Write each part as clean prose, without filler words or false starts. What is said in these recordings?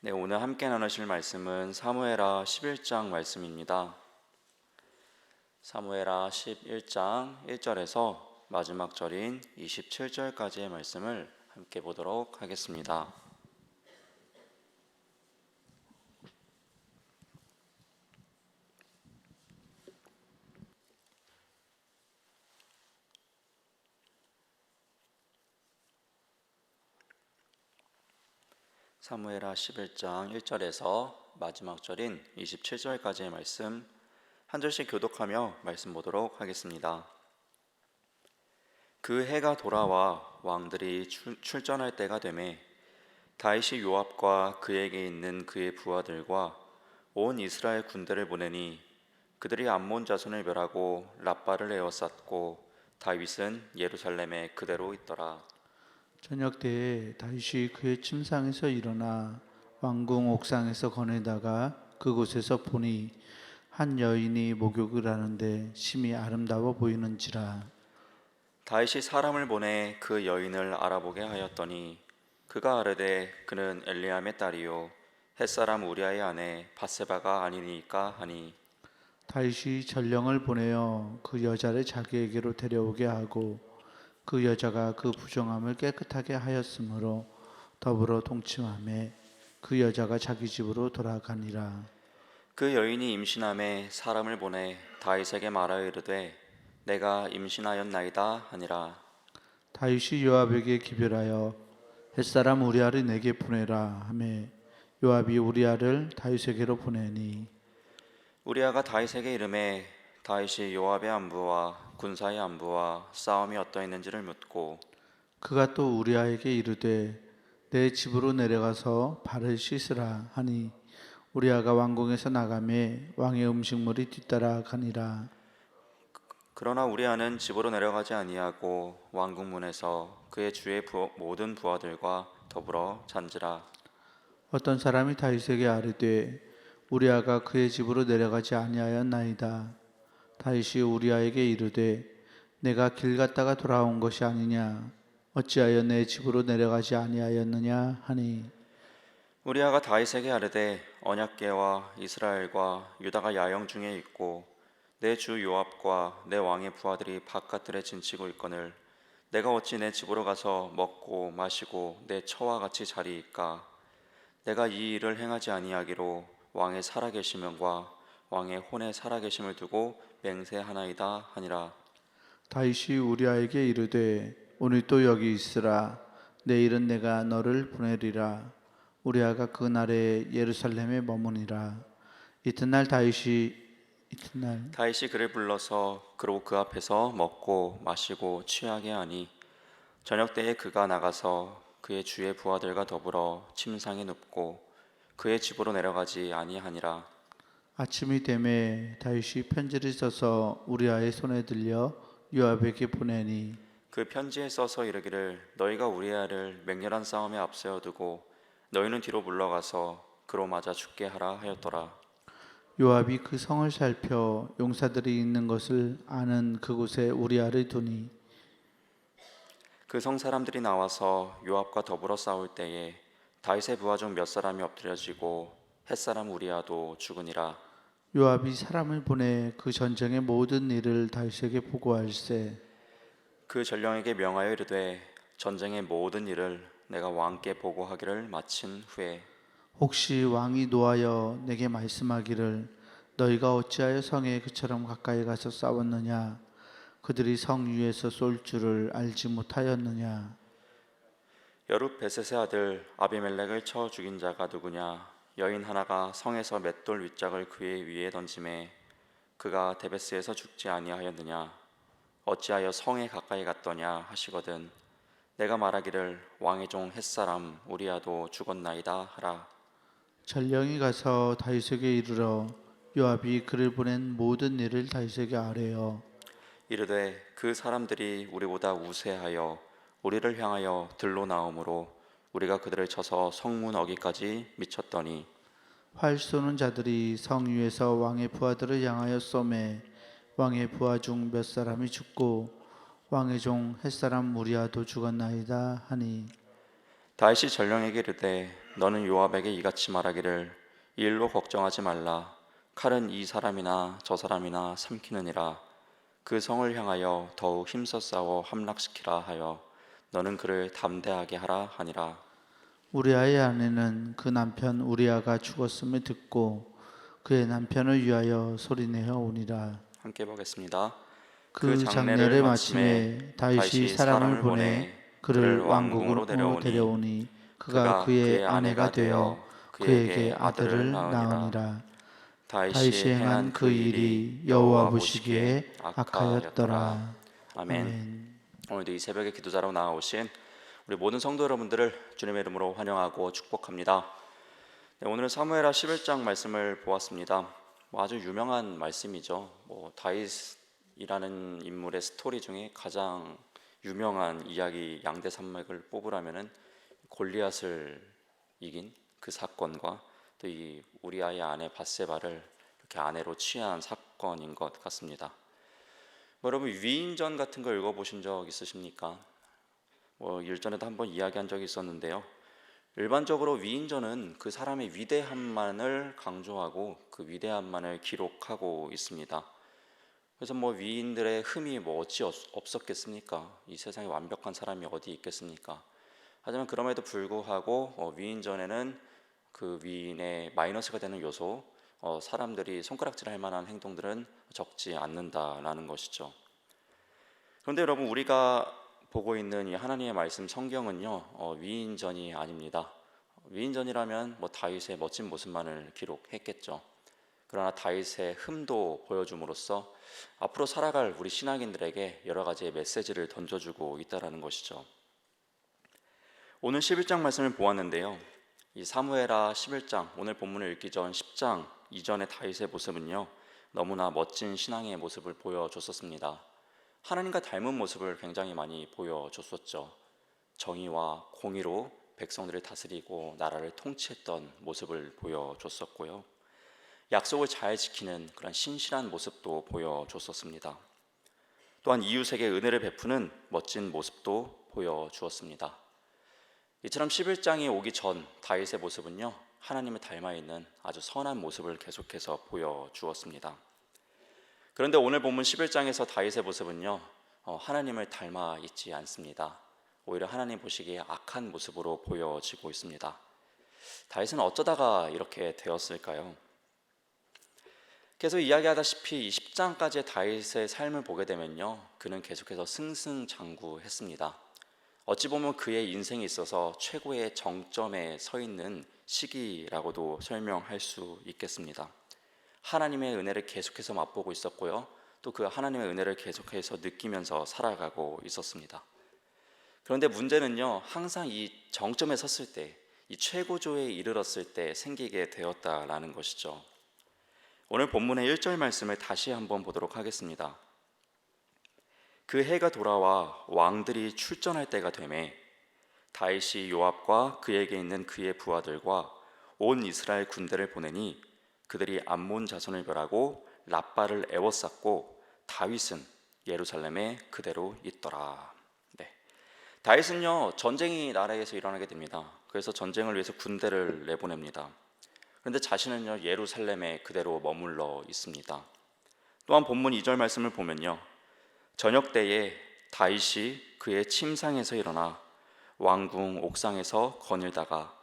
네, 오늘 함께 나누실 말씀은 사무엘하 11장 말씀입니다. 사무엘하 11장 1절에서 마지막 절인 27절까지의 말씀을 함께 보도록 하겠습니다. 사무엘하 11장 1절에서 마지막 절인 27절까지의 말씀 한 절씩 교독하며 말씀 보도록 하겠습니다. 그 해가 돌아와 왕들이 출전할 때가 되매 다윗이 요압과 그에게 있는 그의 부하들과 온 이스라엘 군대를 보내니 그들이 암몬 자손을 멸하고 랍바를 에워쌌고 다윗은 예루살렘에 그대로 있더라. 저녁 때에 다윗이 그의 침상에서 일어나 왕궁 옥상에서 거내다가 그곳에서 보니 한 여인이 목욕을 하는데 심히 아름다워 보이는지라. 다윗이 사람을 보내 그 여인을 알아보게 하였더니 그가 아뢰되 그는 엘리암의 딸이요 햇사람 우리아의 아내 바세바가 아니니까 하니 다윗이 전령을 보내어 그 여자를 자기에게로 데려오게 하고 그 여자가 그 부정함을 깨끗하게 하였으므로 더불어 동침하매 그 여자가 자기 집으로 돌아가니라. 그 여인이 임신함에 사람을 보내 다윗에게 말하여 이르되 내가 임신하였나이다 하니라. 다윗이 요압에게 기별하여 햇사람 우리아를 내게 보내라 하매 요압이 우리아를 다윗에게로 보내니 우리아가 다윗에게 이르매 다윗이 요압의 안부와 군사의 안부와 싸움이 어떠했는지를 묻고 그가 또 우리아에게 이르되 내 집으로 내려가서 발을 씻으라 하니 우리아가 왕궁에서 나가매 왕의 음식물이 뒤따라 가니라. 그러나 우리아는 집으로 내려가지 아니하고 왕궁문에서 그의 주의 모든 부하들과 더불어 잔지라. 어떤 사람이 다윗에게 아뢰되 우리아가 그의 집으로 내려가지 아니하였나이다. 다윗이 우리아에게 이르되 내가 길 갔다가 돌아온 것이 아니냐 어찌하여 내 집으로 내려가지 아니하였느냐 하니 우리아가 다윗에게 아뢰되 언약궤와 이스라엘과 유다가 야영 중에 있고 내 주 요압과 내 왕의 부하들이 바깥들에 진치고 있거늘 내가 어찌 내 집으로 가서 먹고 마시고 내 처와 같이 자리이까. 내가 이 일을 행하지 아니하기로 왕의 살아계심과 왕의 혼의 살아계심을 두고 맹세하나이다 하니라. 다윗이 우리아에게 이르되 오늘 또 여기 있으라. 내일은 내가 너를 보내리라. 우리아가 그날에 예루살렘에 머무니라. 이튿날 다윗이 그를 불러서 그로 그 앞에서 먹고 마시고 취하게 하니 저녁 때에 그가 나가서 그의 주의 부하들과 더불어 침상에 눕고 그의 집으로 내려가지 아니하니라. 아침이 되매 다윗이 편지를 써서 우리아의 손에 들려 요압에게 보내니 그 편지에 써서 이르기를 너희가 우리아를 맹렬한 싸움에 앞세워 두고 너희는 뒤로 물러가서 그로 맞아 죽게 하라 하였더라. 요압이 그 성을 살펴 용사들이 있는 것을 아는 그곳에 우리아를 두니 그 성 사람들이 나와서 요압과 더불어 싸울 때에 다윗의 부하 중 몇 사람이 엎드려지고 햇사람 우리아도 죽으니라. 요압이 사람을 보내 그 전쟁의 모든 일을 다윗에게 보고할세. 그 전령에게 명하여 이르되 전쟁의 모든 일을 내가 왕께 보고하기를 마친 후에 혹시 왕이 노하여 내게 말씀하기를 너희가 어찌하여 성에 그처럼 가까이 가서 싸웠느냐 그들이 성 위에서 쏠 줄을 알지 못하였느냐. 여룻베셋의 아들 아비멜렉을 쳐 죽인 자가 누구냐. 여인 하나가 성에서 맷돌 윗짝을 그의 위에 던짐에 그가 데베스에서 죽지 아니하였느냐. 어찌하여 성에 가까이 갔더냐 하시거든 내가 말하기를 왕의 종 햇사람 우리아도 죽었나이다 하라. 전령이 가서 다윗에게 이르러 요압이 그를 보낸 모든 일을 다윗에게 아뢰어 이르되 그 사람들이 우리보다 우세하여 우리를 향하여 들로 나오므로 우리가 그들을 쳐서 성문 어기까지 미쳤더니 활 쏘는 자들이 성 위에서 왕의 부하들을 향하여 쏘매 왕의 부하 중 몇 사람이 죽고 왕의 종 햇사람 우리아도 죽었나이다 하니 다윗이 전령에게 이르되 너는 요압에게 이같이 말하기를 이 일로 걱정하지 말라. 칼은 이 사람이나 저 사람이나 삼키느니라. 그 성을 향하여 더욱 힘써 싸워 함락시키라 하여 너는 그를 담대하게 하라 하니라. 우리아의 아내는 그 남편 우리아가 죽었음을 듣고 그의 남편을 위하여 소리내어 오니라. 함께 보겠습니다. 그 그 장례를 장례를 마침에 마침에 다윗이 다시 사람을 사람을 보내 보내 그를 그를 왕궁으로 왕궁으로 데려오니 데려오니 그가 그가 그의 그의 아내가 아내가 되어 되어 그에게 그에게 아들을 아들을 낳으니라. 낳으니라. 다윗이 다윗이 행한 행한 그 그 일이 일이 여호와 여호와 보시기에 보시기에 악하였더라. 악하였더라. 아멘. 아멘. 오늘도 이 새벽에 기도자로 나오신 우리 모든 성도 여러분들을 주님의 이름으로 환영하고 축복합니다. 네, 오늘은 사무엘하 11장 말씀을 보았습니다. 아주 유명한 말씀이죠. 다윗이라는 인물의 스토리 중에 가장 유명한 이야기 양대 산맥을 뽑으라면은 골리앗을 이긴 그 사건과 또 이 우리아의 아내 밧세바를 이렇게 아내로 취한 사건인 것 같습니다. 여러분 위인전 같은 거 읽어보신 적 있으십니까? 일전에도 한번 이야기한 적이 있었는데요. 일반적으로 위인전은 그 사람의 위대함만을 강조하고 그 위대함만을 기록하고 있습니다. 그래서 위인들의 흠이 어찌 없었겠습니까? 이 세상에 완벽한 사람이 어디 있겠습니까? 하지만 그럼에도 불구하고 위인전에는 그 위인의 마이너스가 되는 요소, 사람들이 손가락질할 만한 행동들은 적지 않는다라는 것이죠. 그런데 여러분 우리가 보고 있는 이 하나님의 말씀 성경은요 위인전이 아닙니다. 위인전이라면 다윗의 멋진 모습만을 기록했겠죠. 그러나 다윗의 흠도 보여줌으로써 앞으로 살아갈 우리 신앙인들에게 여러 가지의 메시지를 던져주고 있다는 것이죠. 오늘 11장 말씀을 보았는데요. 이 사무엘하 11장 오늘 본문을 읽기 전 10장 이전의 다윗의 모습은요 너무나 멋진 신앙의 모습을 보여줬었습니다. 하나님과 닮은 모습을 굉장히 많이 보여줬었죠. 정의와 공의로 백성들을 다스리고 나라를 통치했던 모습을 보여줬었고요. 약속을 잘 지키는 그런 신실한 모습도 보여줬었습니다. 또한 이웃에게 은혜를 베푸는 멋진 모습도 보여주었습니다. 이처럼 11장이 오기 전 다윗의 모습은요 하나님을 닮아 있는 아주 선한 모습을 계속해서 보여주었습니다. 그런데 오늘 본문 11장에서 다윗의 모습은요 하나님을 닮아 있지 않습니다. 오히려 하나님 보시기에 악한 모습으로 보여지고 있습니다. 다윗은 어쩌다가 이렇게 되었을까요? 계속 이야기하다시피 이 10장까지의 다윗의 삶을 보게 되면요 그는 계속해서 승승장구했습니다. 어찌 보면 그의 인생에 있어서 최고의 정점에 서 있는 시기라고도 설명할 수 있겠습니다. 하나님의 은혜를 계속해서 맛보고 있었고요. 또 그 하나님의 은혜를 계속해서 느끼면서 살아가고 있었습니다. 그런데 문제는요, 항상 이 정점에 섰을 때, 이 최고조에 이르렀을 때 생기게 되었다라는 것이죠. 오늘 본문의 1절 말씀을 다시 한번 보도록 하겠습니다. 그 해가 돌아와 왕들이 출전할 때가 되매 다윗이 요압과 그에게 있는 그의 부하들과 온 이스라엘 군대를 보내니 그들이 암몬 자손을 멸하고 랍바를 애워쌌고 다윗은 예루살렘에 그대로 있더라. 네. 다윗은요 전쟁이 나라에서 일어나게 됩니다. 그래서 전쟁을 위해서 군대를 내보냅니다. 그런데 자신은요 예루살렘에 그대로 머물러 있습니다. 또한 본문 2절 말씀을 보면요 저녁 때에 다윗이 그의 침상에서 일어나 왕궁 옥상에서 거닐다가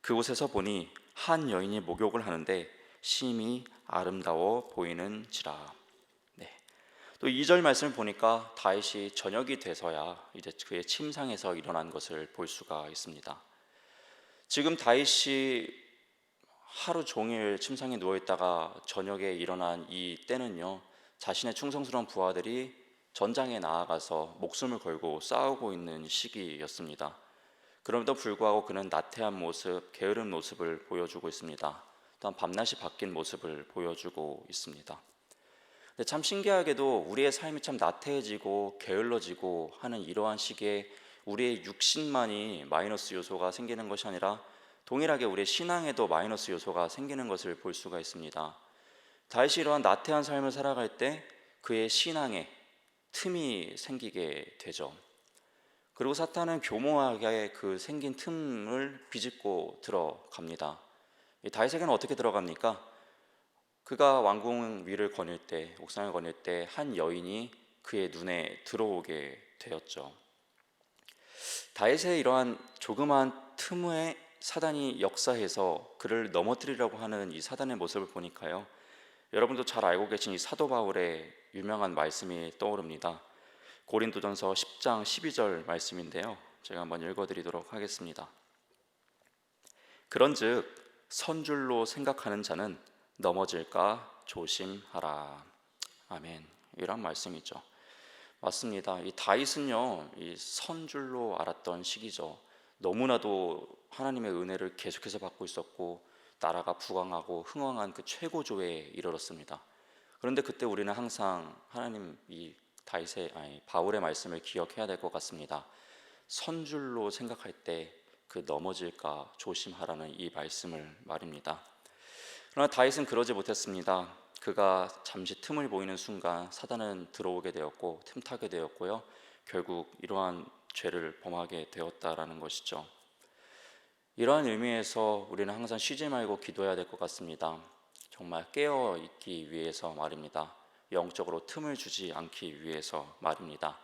그곳에서 보니 한 여인이 목욕을 하는데 심히 아름다워 보이는지라. 네. 또 2절 말씀을 보니까 다윗이 저녁이 돼서야 이제 그의 침상에서 일어난 것을 볼 수가 있습니다. 지금 다윗이 하루 종일 침상에 누워 있다가 저녁에 일어난 이 때는요 자신의 충성스러운 부하들이 전장에 나아가서 목숨을 걸고 싸우고 있는 시기였습니다. 그럼에도 불구하고 그는 나태한 모습, 게으른 모습을 보여주고 있습니다. 또한 밤낮이 바뀐 모습을 보여주고 있습니다. 근데 참 신기하게도 우리의 삶이 참 나태해지고 게을러지고 하는 이러한 시기에 우리의 육신만이 마이너스 요소가 생기는 것이 아니라 동일하게 우리의 신앙에도 마이너스 요소가 생기는 것을 볼 수가 있습니다. 다윗이 이러한 나태한 삶을 살아갈 때 그의 신앙에 틈이 생기게 되죠. 그리고 사탄은 교묘하게 그 생긴 틈을 비집고 들어갑니다. 이 다윗에게는 어떻게 들어갑니까? 그가 왕궁 위를 거닐 때, 옥상을 거닐 때 한 여인이 그의 눈에 들어오게 되었죠. 다윗의 이러한 조그마한 틈에 사단이 역사해서 그를 넘어뜨리려고 하는 이 사단의 모습을 보니까요, 여러분도 잘 알고 계신 이 사도 바울의 유명한 말씀이 떠오릅니다. 고린도전서 10장 12절 말씀인데요, 제가 한번 읽어드리도록 하겠습니다. 그런즉 선줄로 생각하는 자는 넘어질까 조심하라. 아멘. 이런 말씀이죠. 맞습니다. 이 다윗은요, 이 선줄로 알았던 시기죠. 너무나도 하나님의 은혜를 계속해서 받고 있었고 나라가 부강하고 흥왕한 그 최고조에 이르렀습니다. 그런데 그때 우리는 항상 하나님 이 바울의 말씀을 기억해야 될 것 같습니다. 선줄로 생각할 때 그 넘어질까 조심하라는 이 말씀을 말입니다. 그러나 다윗은 그러지 못했습니다. 그가 잠시 틈을 보이는 순간 사단은 들어오게 되었고 틈타게 되었고요, 결국 이러한 죄를 범하게 되었다라는 것이죠. 이러한 의미에서 우리는 항상 쉬지 말고 기도해야 될 것 같습니다. 정말 깨어 있기 위해서 말입니다. 영적으로 틈을 주지 않기 위해서 말입니다.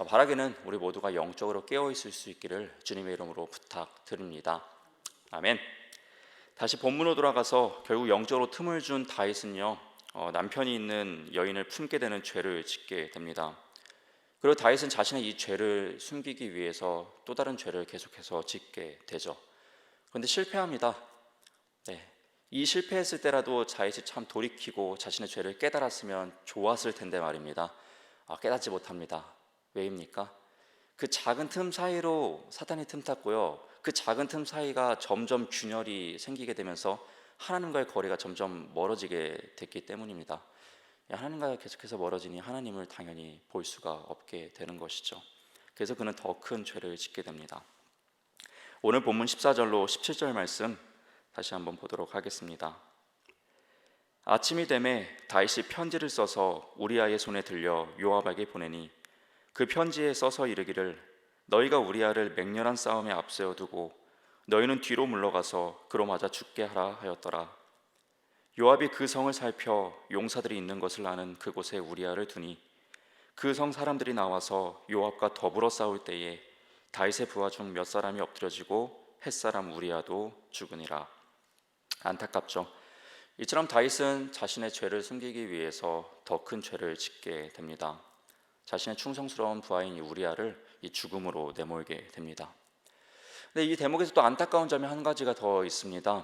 바라기는 우리 모두가 영적으로 깨어 있을 수 있기를 주님의 이름으로 부탁드립니다. 아멘. 다시 본문으로 돌아가서 결국 영적으로 틈을 준 다윗은요, 남편이 있는 여인을 품게 되는 죄를 짓게 됩니다. 그리고 다윗은 자신의 이 죄를 숨기기 위해서 또 다른 죄를 계속해서 짓게 되죠. 그런데 실패합니다. 네. 이 실패했을 때라도 다윗이 참 돌이키고 자신의 죄를 깨달았으면 좋았을 텐데 말입니다. 깨닫지 못합니다. 왜입니까? 그 작은 틈 사이로 사탄이 틈탔고요, 그 작은 틈 사이가 점점 균열이 생기게 되면서 하나님과의 거리가 점점 멀어지게 됐기 때문입니다. 하나님과 계속해서 멀어지니 하나님을 당연히 볼 수가 없게 되는 것이죠. 그래서 그는 더 큰 죄를 짓게 됩니다. 오늘 본문 14절로 17절 말씀 다시 한번 보도록 하겠습니다. 아침이 되매 다윗이 편지를 써서 우리아의 손에 들려 요압에게 보내니 그 편지에 써서 이르기를 너희가 우리아를 맹렬한 싸움에 앞세워 두고 너희는 뒤로 물러가서 그로 맞아 죽게 하라 하였더라. 요압이 그 성을 살펴 용사들이 있는 것을 아는 그곳에 우리아를 두니 그 성 사람들이 나와서 요압과 더불어 싸울 때에 다윗의 부하 중 몇 사람이 엎드려지고 햇사람 우리아도 죽으니라. 안타깝죠. 이처럼 다윗은 자신의 죄를 숨기기 위해서 더 큰 죄를 짓게 됩니다. 자신의 충성스러운 부하인 우리아를 이 죽음으로 내몰게 됩니다. 근데 이 대목에서 또 안타까운 점이 한 가지가 더 있습니다.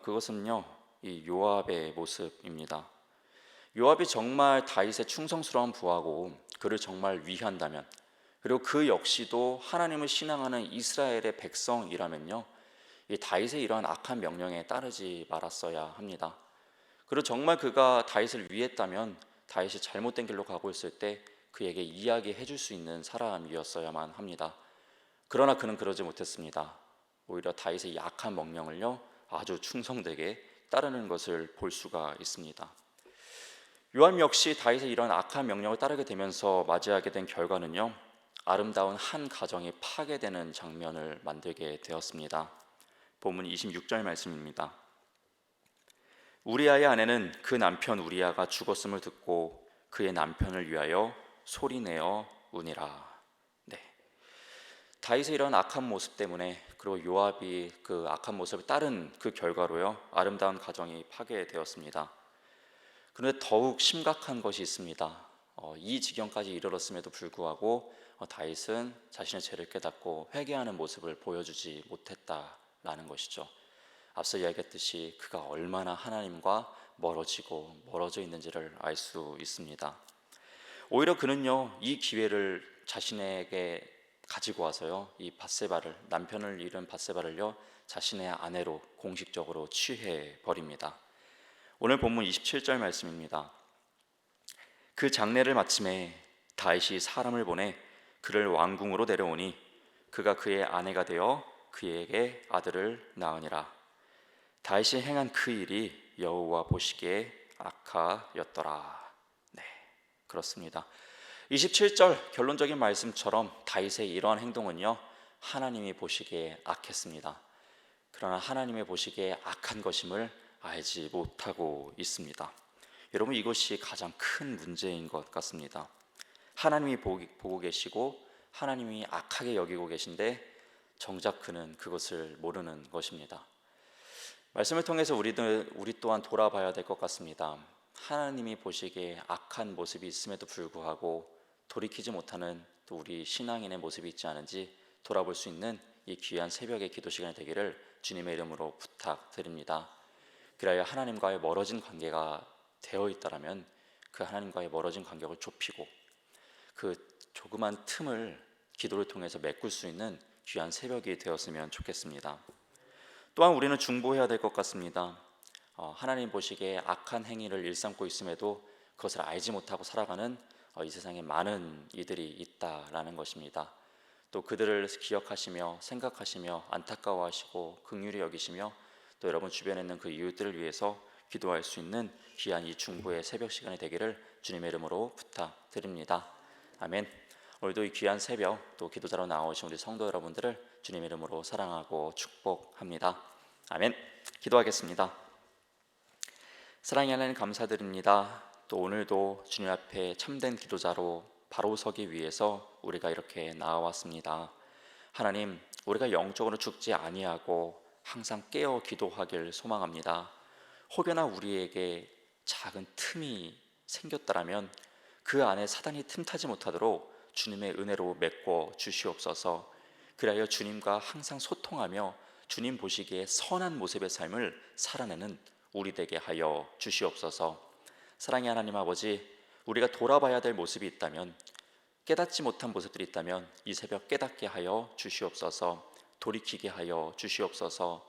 그것은요, 이 요압의 모습입니다. 요압이 정말 다윗의 충성스러운 부하고 그를 정말 위한다면, 그리고 그 역시도 하나님을 신앙하는 이스라엘의 백성이라면요, 이 다윗의 이러한 악한 명령에 따르지 말았어야 합니다. 그리고 정말 그가 다윗을 위했다면 다윗이 잘못된 길로 가고 있을 때 그에게 이야기해 줄 수 있는 사람이었어야만 합니다. 그러나 그는 그러지 못했습니다. 오히려 다윗의 약한 명령을요, 아주 충성되게 따르는 것을 볼 수가 있습니다. 요압 역시 다윗의 이런 악한 명령을 따르게 되면서 맞이하게 된 결과는요, 아름다운 한 가정이 파괴되는 장면을 만들게 되었습니다. 본문 26절 말씀입니다. 우리아의 아내는 그 남편 우리아가 죽었음을 듣고 그의 남편을 위하여 소리내어 우니라. 네. 다윗의 이런 악한 모습 때문에, 그리고 요압이 그 악한 모습을 따른 그 결과로요, 아름다운 가정이 파괴되었습니다. 그런데 더욱 심각한 것이 있습니다. 이 지경까지 이르렀음에도 불구하고 다윗은 자신의 죄를 깨닫고 회개하는 모습을 보여주지 못했다라는 것이죠. 앞서 이야기했듯이 그가 얼마나 하나님과 멀어져 있는지를 알 수 있습니다. 오히려 그는요, 이 기회를 자신에게 가지고 와서요, 이 밧세바를, 남편을 잃은 밧세바를요, 자신의 아내로 공식적으로 취해 버립니다. 오늘 본문 27절 말씀입니다. 그 장례를 마침에 다윗이 사람을 보내 그를 왕궁으로 데려오니 그가 그의 아내가 되어 그에게 아들을 낳으니라. 다윗이 행한 그 일이 여호와 보시기에 악하였더라. 네, 그렇습니다. 27절 결론적인 말씀처럼 다윗의 이러한 행동은요, 하나님이 보시기에 악했습니다. 그러나 하나님의 보시기에 악한 것임을 알지 못하고 있습니다. 여러분, 이것이 가장 큰 문제인 것 같습니다. 하나님이 보고 계시고 하나님이 악하게 여기고 계신데 정작 그는 그것을 모르는 것입니다. 말씀을 통해서 우리 또한 돌아봐야 될 것 같습니다. 하나님이 보시기에 악한 모습이 있음에도 불구하고 돌이키지 못하는 또 우리 신앙인의 모습이 있지 않은지 돌아볼 수 있는 이 귀한 새벽의 기도 시간이 되기를 주님의 이름으로 부탁드립니다. 그래야 하나님과의 멀어진 관계가 되어 있다라면 그 하나님과의 멀어진 간격을 좁히고 그 조그만 틈을 기도를 통해서 메꿀 수 있는 귀한 새벽이 되었으면 좋겠습니다. 또한 우리는 중보해야 될 것 같습니다. 하나님 보시기에 악한 행위를 일삼고 있음에도 그것을 알지 못하고 살아가는 이 세상에 많은 이들이 있다라는 것입니다. 또 그들을 기억하시며 생각하시며 안타까워하시고 긍휼히 여기시며 또 여러분 주변에 있는 그 이웃들을 위해서 기도할 수 있는 귀한 이 중보의 새벽 시간이 되기를 주님의 이름으로 부탁드립니다. 아멘. 오늘도 이 귀한 새벽 또 기도자로 나오신 우리 성도 여러분들을 주님의 이름으로 사랑하고 축복합니다. 아멘. 기도하겠습니다. 사랑의 하나님 감사드립니다. 또 오늘도 주님 앞에 참된 기도자로 바로 서기 위해서 우리가 이렇게 나와왔습니다. 하나님, 우리가 영적으로 죽지 아니하고 항상 깨어 기도하길 소망합니다. 혹여나 우리에게 작은 틈이 생겼다라면 그 안에 사단이 틈타지 못하도록 주님의 은혜로 메꿔 주시옵소서. 그리하여 주님과 항상 소통하며 주님 보시기에 선한 모습의 삶을 살아내는 우리 되게 하여 주시옵소서. 사랑의 하나님 아버지, 우리가 돌아봐야 될 모습이 있다면, 깨닫지 못한 모습들이 있다면 이 새벽 깨닫게 하여 주시옵소서. 돌이키게 하여 주시옵소서.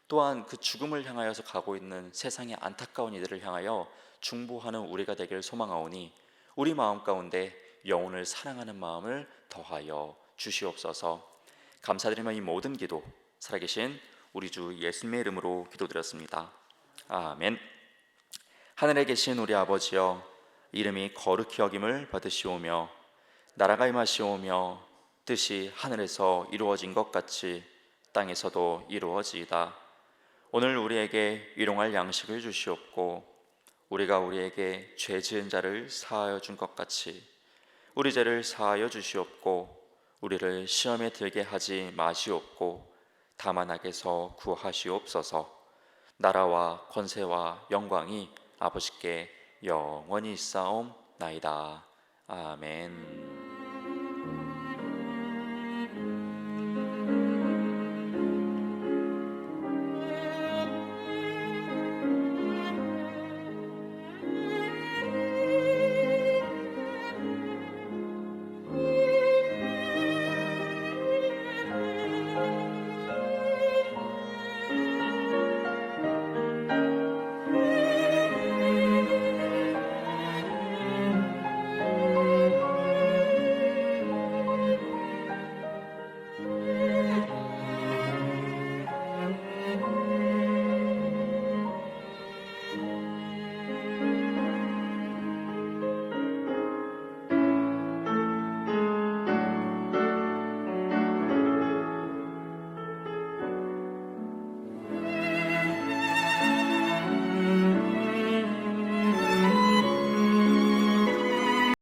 또한 그 죽음을 향하여서 가고 있는 세상의 안타까운 이들을 향하여 중보하는 우리가 되길 소망하오니 우리 마음 가운데 영혼을 사랑하는 마음을 더하여 주시옵소서. 감사드리며 이 모든 기도 살아계신 우리 주 예수님의 이름으로 기도드렸습니다. 아멘. 하늘에 계신 우리 아버지여, 이름이 거룩히 여김을 받으시오며 나라가 임하시오며 뜻이 하늘에서 이루어진 것 같이 땅에서도 이루어지이다. 오늘 우리에게 일용할 양식을 주시옵고 우리가 우리에게 죄 지은 자를 사하여 준 것 같이 우리 죄를 사하여 주시옵고 우리를 시험에 들게 하지 마시옵고 다만 악에서 구하시옵소서. 나라와 권세와 영광이 아버지께 영원히 있사옵나이다. 아멘.